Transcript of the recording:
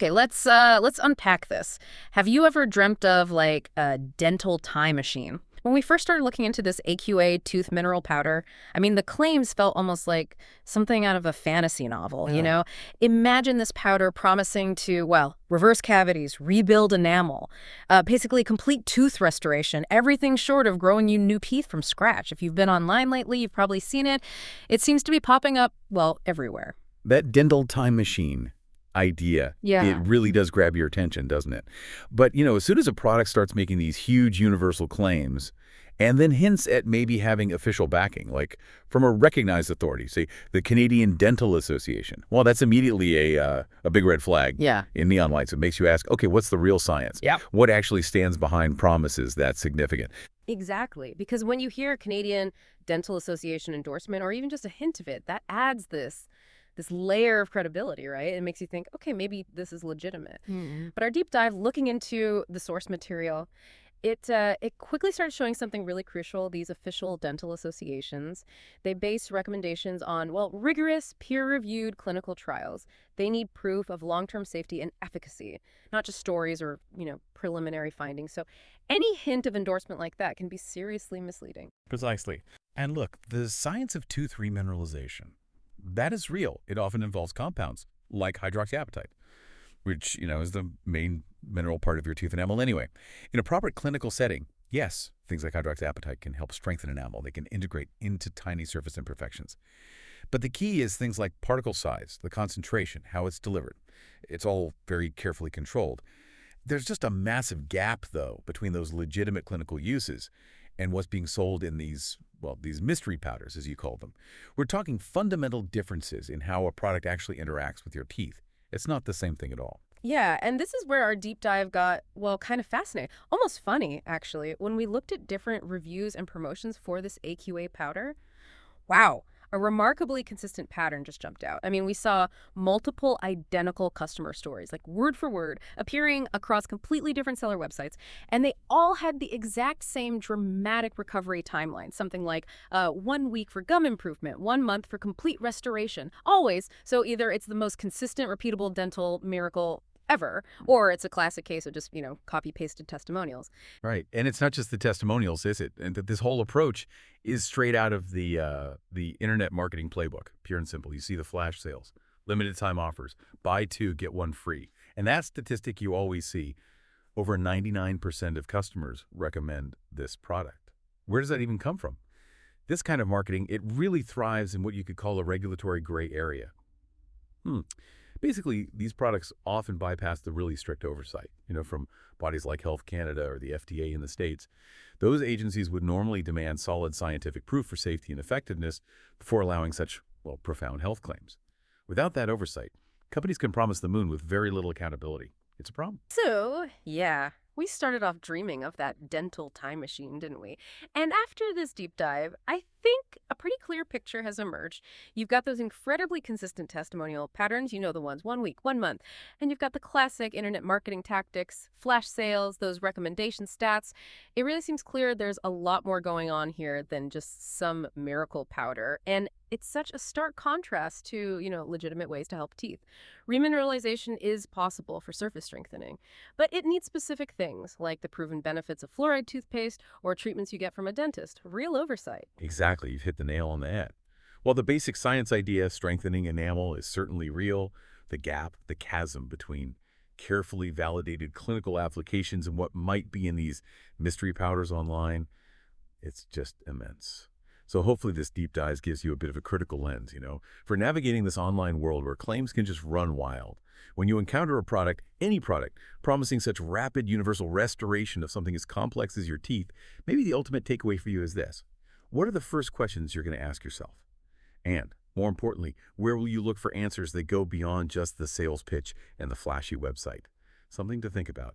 Okay, let's unpack this. Have you ever dreamt of like a dental time machine? When we first started looking into this AQA Tooth Mineral Powder, I mean, the claims felt almost like something out of a fantasy novel, you Yeah. know? Imagine this powder promising to, well, reverse cavities, rebuild enamel, basically complete tooth restoration, everything short of growing you new teeth from scratch. If you've been online lately, you've probably seen it. It seems to be popping up, well, everywhere. That dental time machine idea, it Yeah. really does grab your attention, doesn't it? But, as soon as a product starts making these huge universal claims and then hints at maybe having official backing, like from a recognized authority, say the Canadian Dental Association, well, that's immediately a big red flag Yeah. in neon lights. It makes you ask, okay, what's the real science? Yep. What actually stands behind promises that's significant? Exactly. Because when you hear Canadian Dental Association endorsement or even just a hint of it, that adds this layer of credibility, right? It makes you think, okay, maybe this is legitimate. But our deep dive looking into the source material, it quickly started showing something really crucial. These official dental associations, they base recommendations on, well, rigorous, peer-reviewed clinical trials. They need proof of long-term safety and efficacy, not just stories or, preliminary findings. So any hint of endorsement like that can be seriously misleading. Precisely. And look, the science of tooth remineralization, that is real. It often involves compounds like hydroxyapatite, which, is the main mineral part of your tooth enamel anyway. In a proper clinical setting, yes, things like hydroxyapatite can help strengthen enamel. They can integrate into tiny surface imperfections. But the key is things like particle size, the concentration, how it's delivered. It's all very carefully controlled. There's just a massive gap, though, between those legitimate clinical uses and what's being sold in these mystery powders, as you call them. We're talking fundamental differences in how a product actually interacts with your teeth. It's not the same thing at all. Yeah, and this is where our deep dive got, well, kind of fascinating. Almost funny, actually. When we looked at different reviews and promotions for this AQA powder, wow, a remarkably consistent pattern just jumped out. I mean, we saw multiple identical customer stories, like word for word, appearing across completely different seller websites, and they all had the exact same dramatic recovery timeline, something like 1 week for gum improvement, 1 month for complete restoration, always. So either it's the most consistent, repeatable dental miracle ever, or it's a classic case of just, copy-pasted testimonials. Right. And it's not just the testimonials, is it? And that this whole approach is straight out of the internet marketing playbook, pure and simple. You see the flash sales, limited time offers, buy two, get one free. And that statistic you always see, over 99% of customers recommend this product. Where does that even come from? This kind of marketing, it really thrives in what you could call a regulatory gray area. Basically, these products often bypass the really strict oversight, from bodies like Health Canada or the FDA in the States. Those agencies would normally demand solid scientific proof for safety and effectiveness before allowing such, well, profound health claims. Without that oversight, companies can promise the moon with very little accountability. It's a problem. So, yeah, we started off dreaming of that dental time machine, didn't we? And after this deep dive, I think a pretty clear picture has emerged. You've got those incredibly consistent testimonial patterns, the ones 1 week, 1 month, and you've got the classic internet marketing tactics, flash sales, those recommendation stats. It really seems clear there's a lot more going on here than just some miracle powder. And it's such a stark contrast to, legitimate ways to help teeth. Remineralization is possible for surface strengthening, but it needs specific things like the proven benefits of fluoride toothpaste or treatments you get from a dentist. Real oversight. Exactly, you've hit the nail on the head. While the basic science idea, strengthening enamel, is certainly real, the gap, the chasm between carefully validated clinical applications and what might be in these mystery powders online, it's just immense. So hopefully this deep dive gives you a bit of a critical lens, for navigating this online world where claims can just run wild. When you encounter a product, any product, promising such rapid universal restoration of something as complex as your teeth, maybe the ultimate takeaway for you is this. What are the first questions you're going to ask yourself? And, more importantly, where will you look for answers that go beyond just the sales pitch and the flashy website? Something to think about.